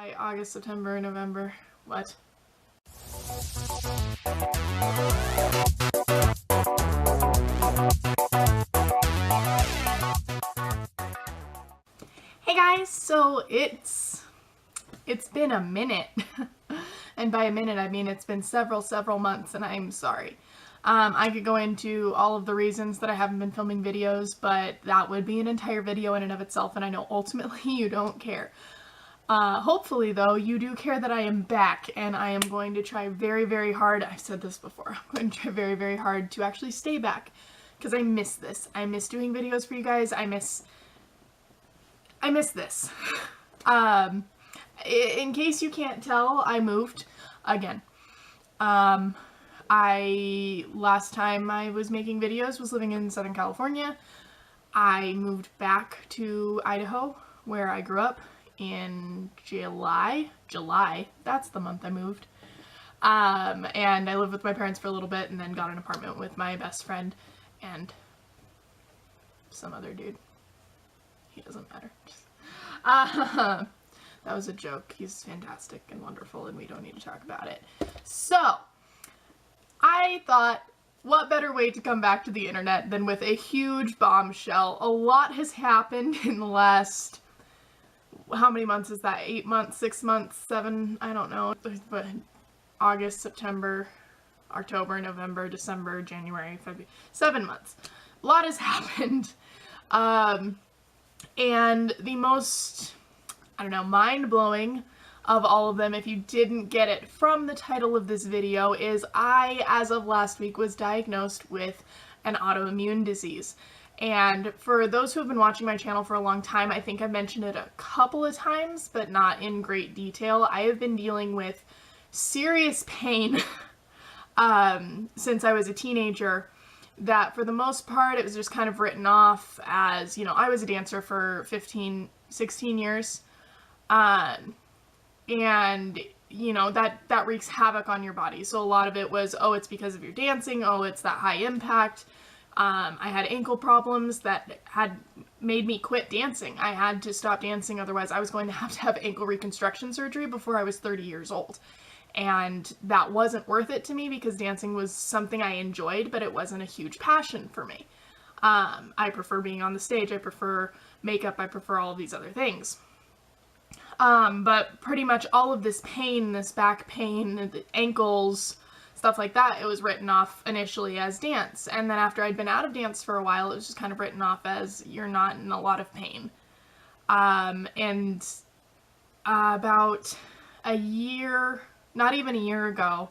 July, August, September, November. What? Hey guys, so it's been a minute. And by a minute I mean it's been several months, and I'm sorry. I could go into all of the reasons that I haven't been filming videos, but that would be an entire video in and of itself, and I know ultimately you don't care. Hopefully though, you do care that I am back, and I am going to try very hard. I've said this before. I'm going to try very hard to actually stay back, because I miss this. I miss doing videos for you guys. I miss this. In case you can't tell, I moved again. Last time I was making videos was living in Southern California. I moved back to Idaho, where I grew up, in July, that's the month I moved. And I lived with my parents for a little bit, and then got an apartment with my best friend and some other dude. He doesn't matter. That was a joke. He's fantastic and wonderful, and we don't need to talk about it. So, I thought, what better way to come back to the internet than with a huge bombshell. A lot has happened in the last, how many months is that? 8 months, 6 months, 7, I don't know. But August, September, October, November, December, January, February, 7 months. A lot has happened. And the most, I don't know, mind-blowing of all of them, if you didn't get it from the title of this video, is I, as of last week, was diagnosed with an autoimmune disease. And for those who have been watching my channel for a long time, I think I've mentioned it a couple of times, but not in great detail. I have been dealing with serious pain since I was a teenager, that for the most part it was just kind of written off as, you know, I was a dancer for 16 years, and you know, that wreaks havoc on your body. So a lot of it was, oh, it's because of your dancing, oh, it's that high impact. I had ankle problems that had made me quit dancing. I had to stop dancing, otherwise I was going to have ankle reconstruction surgery before I was 30 years old. And that wasn't worth it to me, because dancing was something I enjoyed, but it wasn't a huge passion for me. I prefer being on the stage, I prefer makeup, I prefer all of these other things. But pretty much all of this pain, this back pain, the ankles, stuff like that, it was written off initially as dance. And then after I'd been out of dance for a while, it was just kind of written off as, you're not in a lot of pain. About a year, not even a year ago,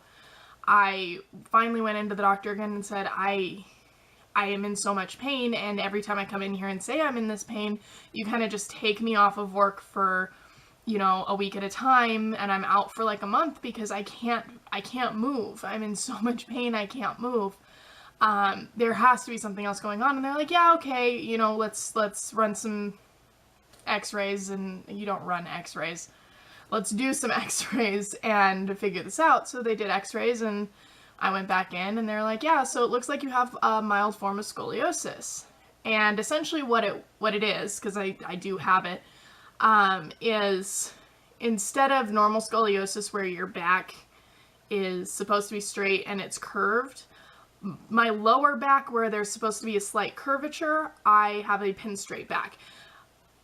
I finally went into the doctor again and said, I am in so much pain, and every time I come in here and say I'm in this pain, you kind of just take me off of work for, you know, a week at a time, and I'm out for like a month because I can't move. I'm in so much pain, I can't move. There has to be something else going on. And they're like, yeah, okay, you know, let's run some x-rays. And you don't run x-rays. Let's do some x-rays and figure this out. So they did x-rays, and I went back in, and they're like, yeah, so it looks like you have a mild form of scoliosis. And essentially what it is, because I do have it, is instead of normal scoliosis where your back is supposed to be straight and it's curved, my lower back, where there's supposed to be a slight curvature, I have a pin straight back.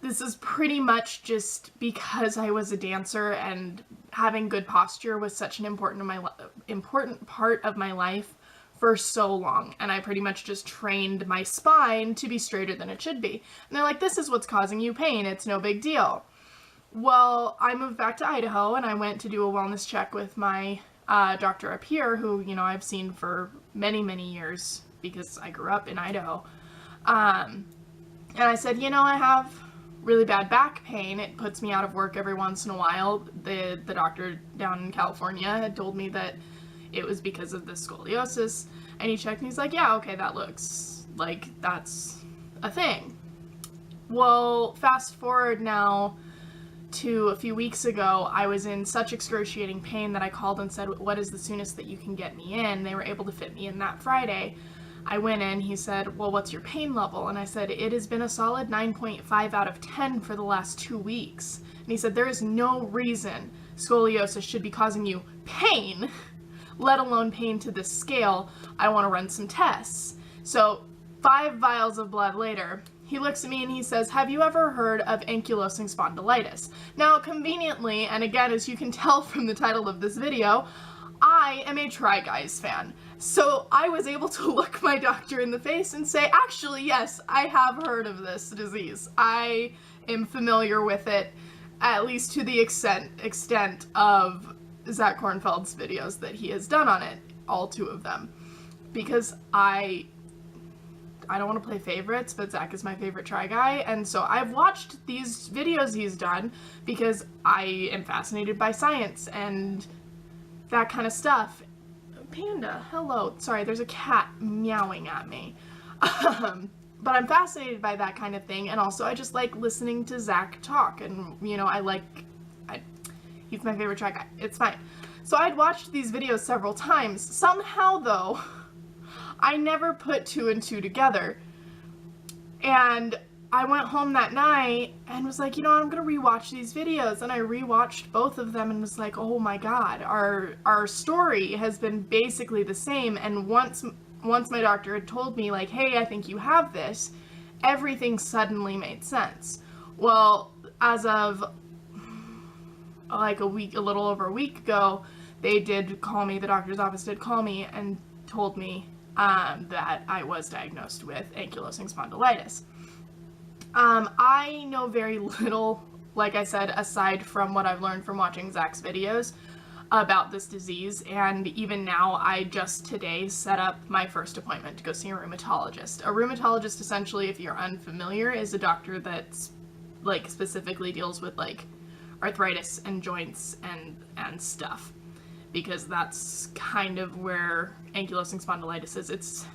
This is pretty much just because I was a dancer, and having good posture was such an important part of my life for so long, and I pretty much just trained my spine to be straighter than it should be. And they're like, this is what's causing you pain, it's no big deal. Well, I moved back to Idaho, and I went to do a wellness check with my doctor up here, who, you know, I've seen for many years because I grew up in Idaho. And I said, you know, I have really bad back pain. It puts me out of work every once in a while. The doctor down in California had told me that it was because of the scoliosis, and he checked and he's like, yeah, okay, that looks like that's a thing. Well, fast forward now to a few weeks ago, I was in such excruciating pain that I called and said, what is the soonest that you can get me in? They were able to fit me in that Friday. I went in, he said, well, what's your pain level? And I said, it has been a solid 9.5 out of 10 for the last 2 weeks. And he said, there is no reason scoliosis should be causing you pain, let alone pain to this scale. I want to run some tests. So 5 vials of blood later, he looks at me and he says, have you ever heard of ankylosing spondylitis? Now, conveniently, and again, as you can tell from the title of this video, I am a Try Guys fan. So I was able to look my doctor in the face and say, actually, yes, I have heard of this disease. I am familiar with it, at least to the extent of Zach Kornfeld's videos that he has done on it, all 2 of them. Because I don't want to play favorites, but Zach is my favorite Try Guy, and so I've watched these videos he's done because I am fascinated by science and that kind of stuff. Panda, hello. Sorry, there's a cat meowing at me. But I'm fascinated by that kind of thing, and also I just like listening to Zach talk, and, you know, he's my favorite Try Guy. It's fine. So I'd watched these videos several times. Somehow, though, I never put 2 and 2 together. And I went home that night and was like, you know, I'm gonna rewatch these videos. And I rewatched both of them and was like, oh my god, our story has been basically the same. And once my doctor had told me, like, hey, I think you have this, everything suddenly made sense. Well, as of like a little over a week ago, they did call me, the doctor's office did call me and told me that I was diagnosed with ankylosing spondylitis. I know very little, like I said, aside from what I've learned from watching Zach's videos about this disease, and even now, I just today set up my first appointment to go see a rheumatologist. A rheumatologist, essentially, if you're unfamiliar, is a doctor that's, like, specifically deals with, like, arthritis and joints and stuff, because that's kind of where ankylosing spondylitis is. It's,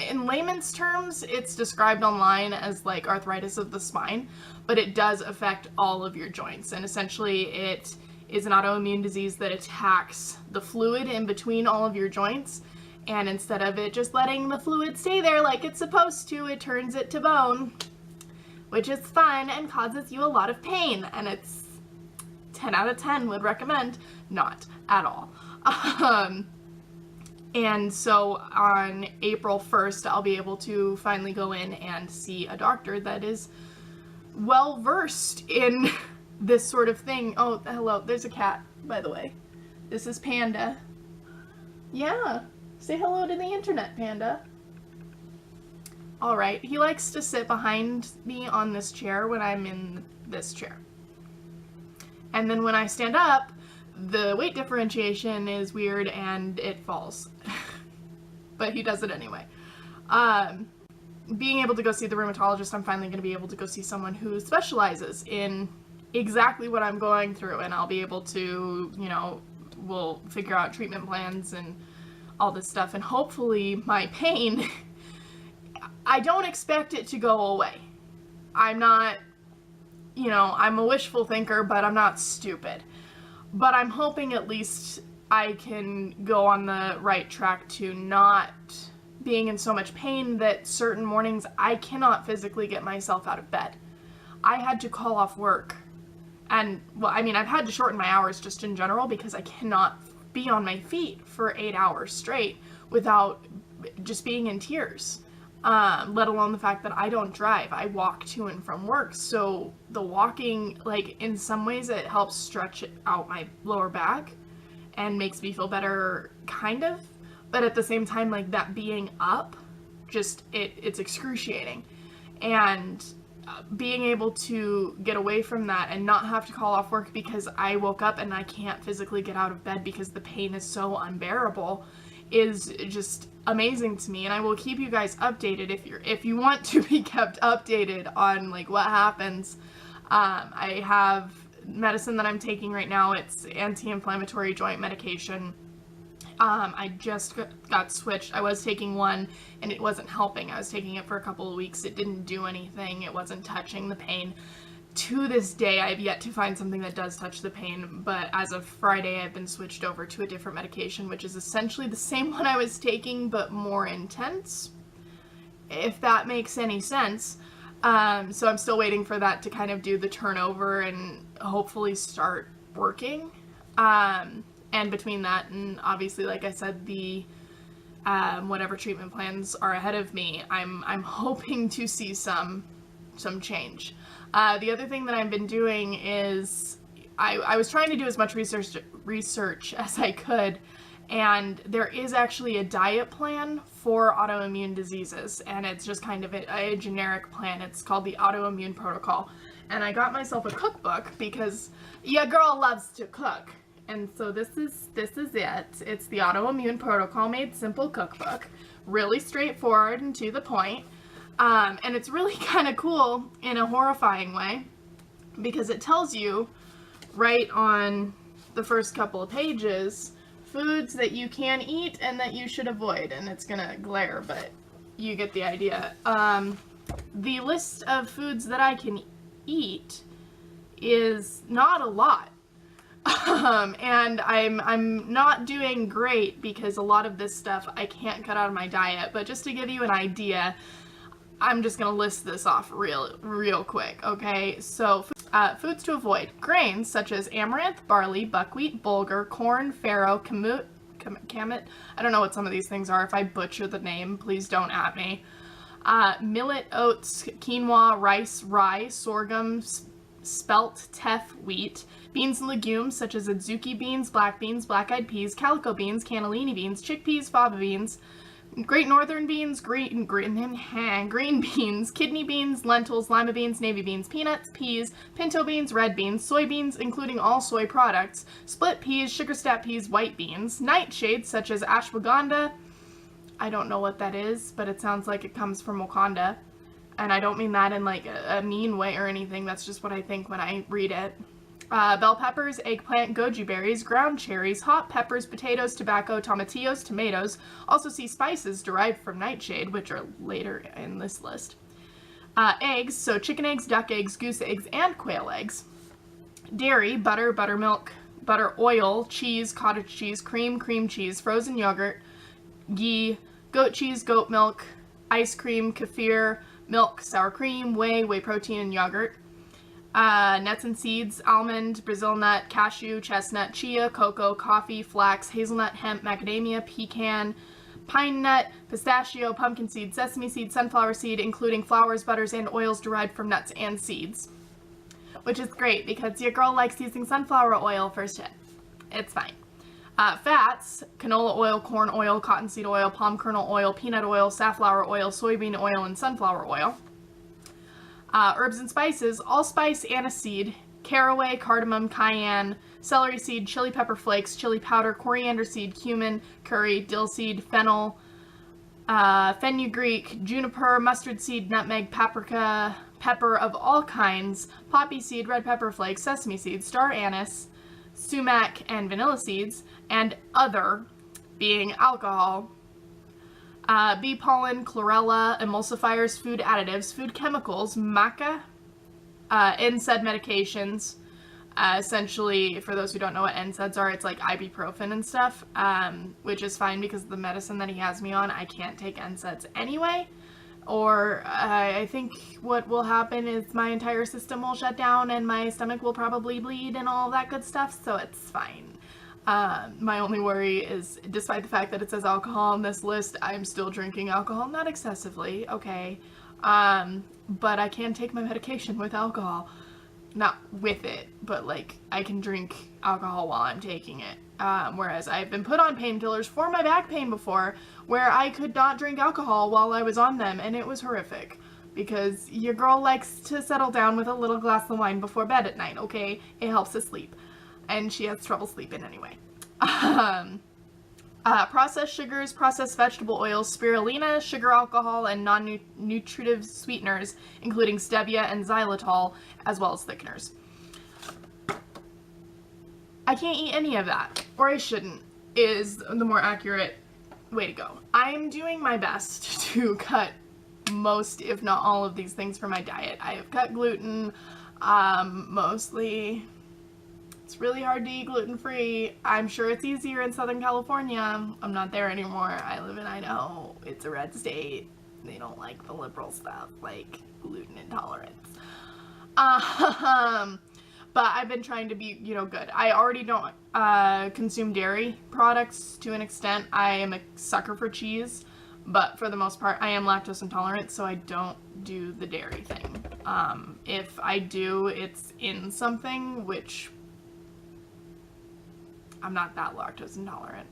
in layman's terms, it's described online as like arthritis of the spine, but it does affect all of your joints, and essentially it is an autoimmune disease that attacks the fluid in between all of your joints, and instead of it just letting the fluid stay there like it's supposed to, it turns it to bone, which is fun and causes you a lot of pain, and it's 10 out of 10 would recommend not at all. And so on April 1st, I'll be able to finally go in and see a doctor that is well versed in this sort of thing. Oh, hello, there's a cat, by the way. This is Panda. Yeah, say hello to the internet, Panda. Alright, he likes to sit behind me on this chair when I'm in this chair. And then when I stand up, the weight differentiation is weird and it falls. But he does it anyway. Being able to go see the rheumatologist, I'm finally going to be able to go see someone who specializes in exactly what I'm going through, and I'll be able to, you know, we'll figure out treatment plans and all this stuff, and hopefully my pain, I don't expect it to go away. I'm not, you know, I'm a wishful thinker, but I'm not stupid. But I'm hoping at least I can go on the right track to not being in so much pain that certain mornings I cannot physically get myself out of bed. I had to call off work. And, well, I mean, I've had to shorten my hours just in general because I cannot be on my feet for 8 hours straight without just being in tears. Let alone the fact that I don't drive. I walk to and from work, so the walking, like, in some ways it helps stretch out my lower back and makes me feel better, kind of, but at the same time, like, that being up, just, it's excruciating, and being able to get away from that and not have to call off work because I woke up and I can't physically get out of bed because the pain is so unbearable is just amazing to me, and I will keep you guys updated if you want to be kept updated on like what happens. I have medicine that I'm taking right now. It's anti-inflammatory joint medication. I just got switched. I was taking one and it wasn't helping. I was taking it for a couple of weeks. It didn't do anything. It wasn't touching the pain. to this day, I've yet to find something that does touch the pain, but as of Friday, I've been switched over to a different medication, which is essentially the same one I was taking, but more intense, if that makes any sense. So I'm still waiting for that to kind of do the turnover and hopefully start working. And between that and obviously, like I said, the whatever treatment plans are ahead of me, I'm hoping to see some change. The other thing that I've been doing is I was trying to do as much research as I could, and there is actually a diet plan for autoimmune diseases, and it's just kind of a generic plan. It's called the Autoimmune Protocol, and I got myself a cookbook because your girl loves to cook, and so this is it. It's the Autoimmune Protocol Made Simple cookbook, really straightforward and to the point. And it's really kind of cool in a horrifying way, because it tells you right on the first couple of pages foods that you can eat and that you should avoid, and it's gonna glare, but you get the idea. The list of foods that I can eat is not a lot. And I'm not doing great because a lot of this stuff I can't cut out of my diet, but just to give you an idea, I'm just going to list this off real quick, okay? So, foods to avoid. Grains such as amaranth, barley, buckwheat, bulgur, corn, farro, kamut, I don't know what some of these things are. If I butcher the name, please don't at me. Millet, oats, quinoa, rice, rye, sorghum, spelt, teff, wheat. Beans and legumes such as adzuki beans, black-eyed peas, calico beans, cannellini beans, chickpeas, fava beans, Great Northern beans, green beans, kidney beans, lentils, lima beans, navy beans, peanuts, peas, pinto beans, red beans, soybeans, including all soy products, split peas, sugar snap peas, white beans, nightshades such as ashwagandha. I don't know what that is, but it sounds like it comes from Wakanda. And I don't mean that in like a mean way or anything. That's just what I think when I read it. Bell peppers, eggplant, goji berries, ground cherries, hot peppers, potatoes, tobacco, tomatillos, tomatoes. Also see spices derived from nightshade, which are later in this list. Eggs, so chicken eggs, duck eggs, goose eggs, and quail eggs. Dairy, butter, buttermilk, butter, oil, cheese, cottage cheese, cream cheese, frozen yogurt, ghee, goat cheese, goat milk, ice cream, kefir, milk, sour cream, whey protein, and yogurt. Nuts and seeds, almond, Brazil nut, cashew, chestnut, chia, cocoa, coffee, flax, hazelnut, hemp, macadamia, pecan, pine nut, pistachio, pumpkin seed, sesame seed, sunflower seed, including flours, butters, and oils derived from nuts and seeds. Which is great because your girl likes using sunflower oil for shit. It's fine. Fats, canola oil, corn oil, cottonseed oil, palm kernel oil, peanut oil, safflower oil, soybean oil, and sunflower oil. Herbs and spices, allspice, aniseed, caraway, cardamom, cayenne, celery seed, chili pepper flakes, chili powder, coriander seed, cumin, curry, dill seed, fennel, fenugreek, juniper, mustard seed, nutmeg, paprika, pepper of all kinds, poppy seed, red pepper flakes, sesame seed, star anise, sumac, and vanilla seeds, and other being alcohol, bee pollen, chlorella, emulsifiers, food additives, food chemicals, maca, NSAID medications. Essentially, for those who don't know what NSAIDs are, it's like ibuprofen and stuff, which is fine because the medicine that he has me on, I can't take NSAIDs anyway. Or I think what will happen is my entire system will shut down and my stomach will probably bleed and all that good stuff, so it's fine. My only worry is, despite the fact that it says alcohol on this list, I'm still drinking alcohol, not excessively, okay, but I can take my medication with alcohol, not with it, but like, I can drink alcohol while I'm taking it, whereas I've been put on painkillers for my back pain before, where I could not drink alcohol while I was on them, and it was horrific, because your girl likes to settle down with a little glass of wine before bed at night, okay, it helps us sleep. And she has trouble sleeping anyway. Processed sugars, processed vegetable oils, spirulina, sugar alcohol, and non-nutritive sweeteners, including stevia and xylitol, as well as thickeners. I can't eat any of that, or I shouldn't, is the more accurate way to go. I'm doing my best to cut most, if not all, of these things from my diet. I have cut gluten, Mostly, it's really hard to eat gluten-free. I'm sure it's easier in Southern California. I'm not there anymore. I live in Idaho. It's a red state. They don't like the liberal stuff, like gluten intolerance. But I've been trying to be, you know, good. I already don't consume dairy products to an extent. I am a sucker for cheese, but for the most part, I am lactose intolerant, so I don't do the dairy thing. If I do, it's in something, which I'm not that lactose intolerant.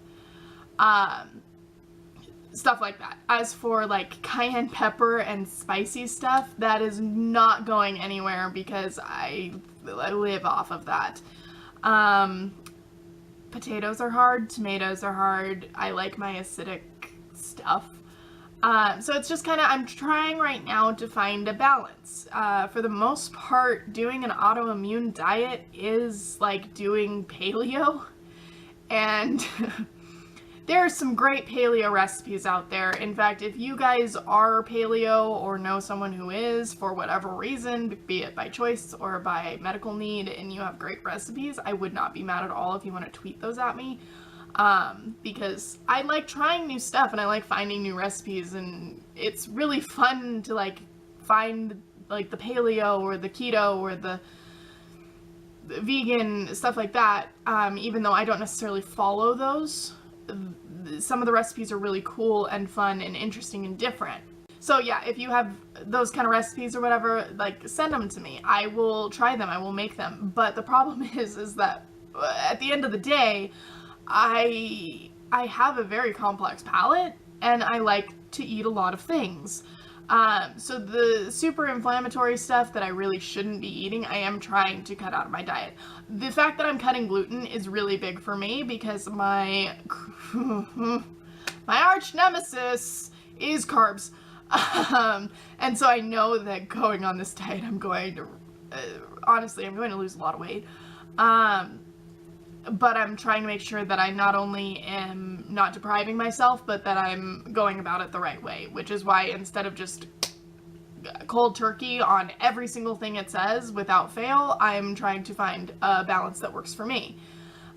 Stuff like that. As for like cayenne pepper and spicy stuff, that is not going anywhere because I live off of that. Potatoes are hard, tomatoes are hard. I like my acidic stuff. So it's just kind of, I'm trying right now to find a balance. For the most part, doing an autoimmune diet is like doing paleo, and there are some great paleo recipes out there. In fact, if you guys are paleo or know someone who is, for whatever reason, be it by choice or by medical need, and you have great recipes, I would not be mad at all if you want to tweet those at me. Because I like trying new stuff and I like finding new recipes, and it's really fun to like find like the paleo or the keto or the vegan, stuff like that. Even though I don't necessarily follow those, some of the recipes are really cool and fun and interesting and different. So yeah, if you have those kind of recipes or whatever, like send them to me. I will try them, I will make them. But the problem is that at the end of the day, I have a very complex palate and I like to eat a lot of things. So the super inflammatory stuff that I really shouldn't be eating, I am trying to cut out of my diet. The fact that I'm cutting gluten is really big for me because my arch nemesis is carbs. And so I know that going on this diet, I'm going to, honestly, I'm going to lose a lot of weight. But I'm trying to make sure that I not only am not depriving myself, but that I'm going about it the right way, which is why instead of just cold turkey on every single thing it says without fail, I'm trying to find a balance that works for me.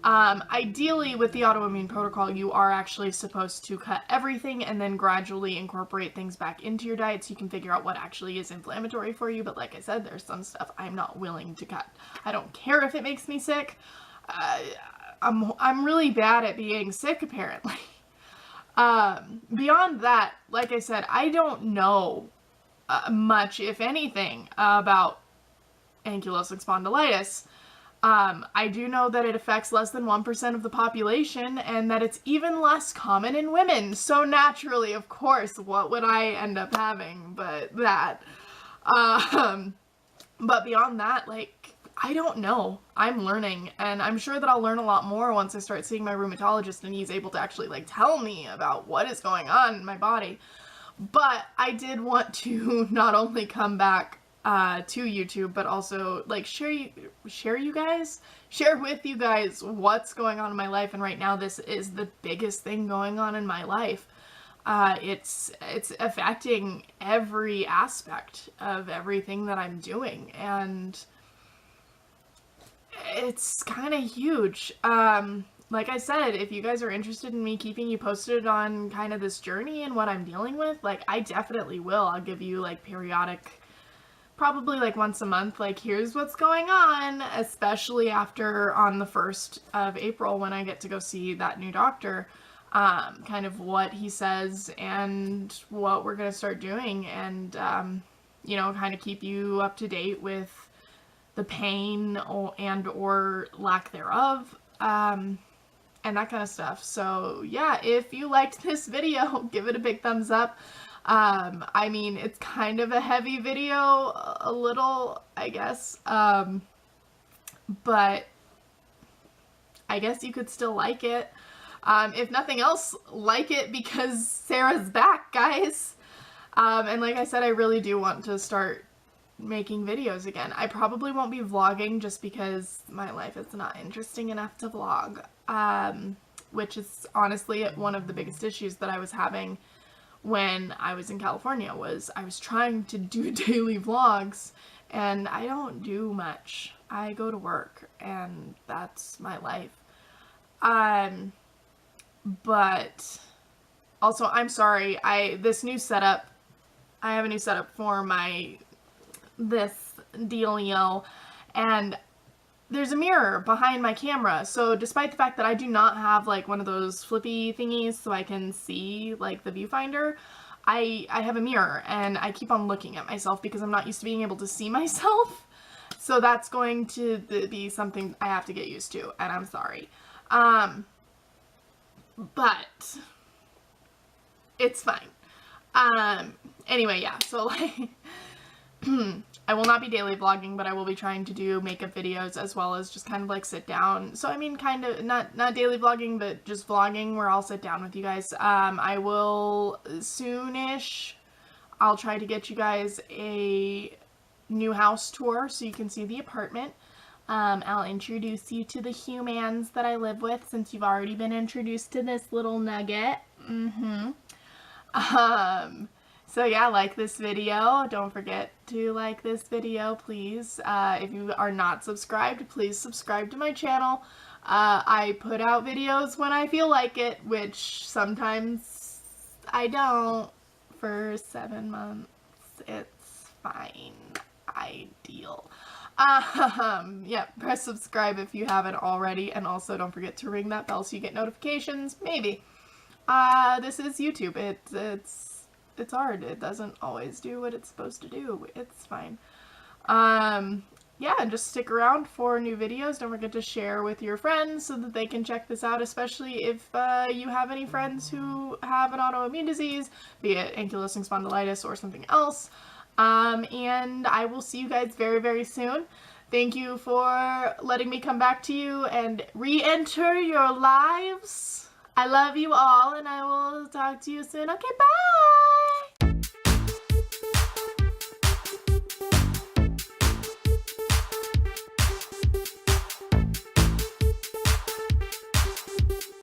Ideally, with the autoimmune protocol, you are actually supposed to cut everything and then gradually incorporate things back into your diet so you can figure out what actually is inflammatory for you. But like I said, there's some stuff I'm not willing to cut. I don't care if it makes me sick. I'm really bad at being sick, apparently. Beyond that, like I said, I don't know much, if anything, about ankylosing spondylitis. I do know that it affects less than 1% of the population and that it's even less common in women. So naturally, of course, what would I end up having but that? But beyond that, like, I don't know. I'm learning, and I'm sure that I'll learn a lot more once I start seeing my rheumatologist and he's able to actually like tell me about what is going on in my body. But I did want to not only come back to YouTube, but also like share with you guys what's going on in my life. And right now, this is the biggest thing going on in my life. It's affecting every aspect of everything that I'm doing, and it's kind of huge. Like I said, if you guys are interested in me keeping you posted on kind of this journey and what I'm dealing with, like, I definitely will. I'll give you like periodic, probably like once a month, like, here's what's going on, especially after on the 1st of April when I get to go see that new doctor, kind of what he says and what we're going to start doing, and, you know, kind of keep you up to date with the pain or lack thereof, and that kind of stuff. So yeah, if you liked this video, give it a big thumbs up. I mean, it's kind of a heavy video, a little, I guess, but I guess you could still like it. If nothing else, like it because Sarah's back, guys. And like I said, I really do want to start making videos again. I probably won't be vlogging just because my life is not interesting enough to vlog, which is honestly one of the biggest issues that I was having when I was in California. Was I was trying to do daily vlogs and I don't do much. I go to work, and that's my life. But also, I'm sorry, I have a new setup for this dealio, and there's a mirror behind my camera, so despite the fact that I do not have like one of those flippy thingies so I can see like the viewfinder, I have a mirror, and I keep on looking at myself because I'm not used to being able to see myself. So that's going to be something I have to get used to, and I'm sorry. But it's fine. Anyway, yeah, so like I will not be daily vlogging, but I will be trying to do makeup videos as well as just kind of like sit down. So I mean, kind of not daily vlogging, but just vlogging where I'll sit down with you guys. I will soonish. I'll try to get you guys a new house tour so you can see the apartment. I'll introduce you to the humans that I live with, since you've already been introduced to this little nugget. So yeah, like this video. Don't forget to like this video, please. If you are not subscribed, please subscribe to my channel. I put out videos when I feel like it, which sometimes I don't. For 7 months, it's fine. Ideal. Yeah, press subscribe if you haven't already, and also don't forget to ring that bell so you get notifications. Maybe. This is YouTube. It's hard. It doesn't always do what it's supposed to do. It's fine. Yeah, and just stick around for new videos. Don't forget to share with your friends so that they can check this out, especially if you have any friends who have an autoimmune disease, be it ankylosing spondylitis or something else. And I will see you guys very, very soon. Thank you for letting me come back to you and re-enter your lives. I love you all, and I will talk to you soon. Okay, bye!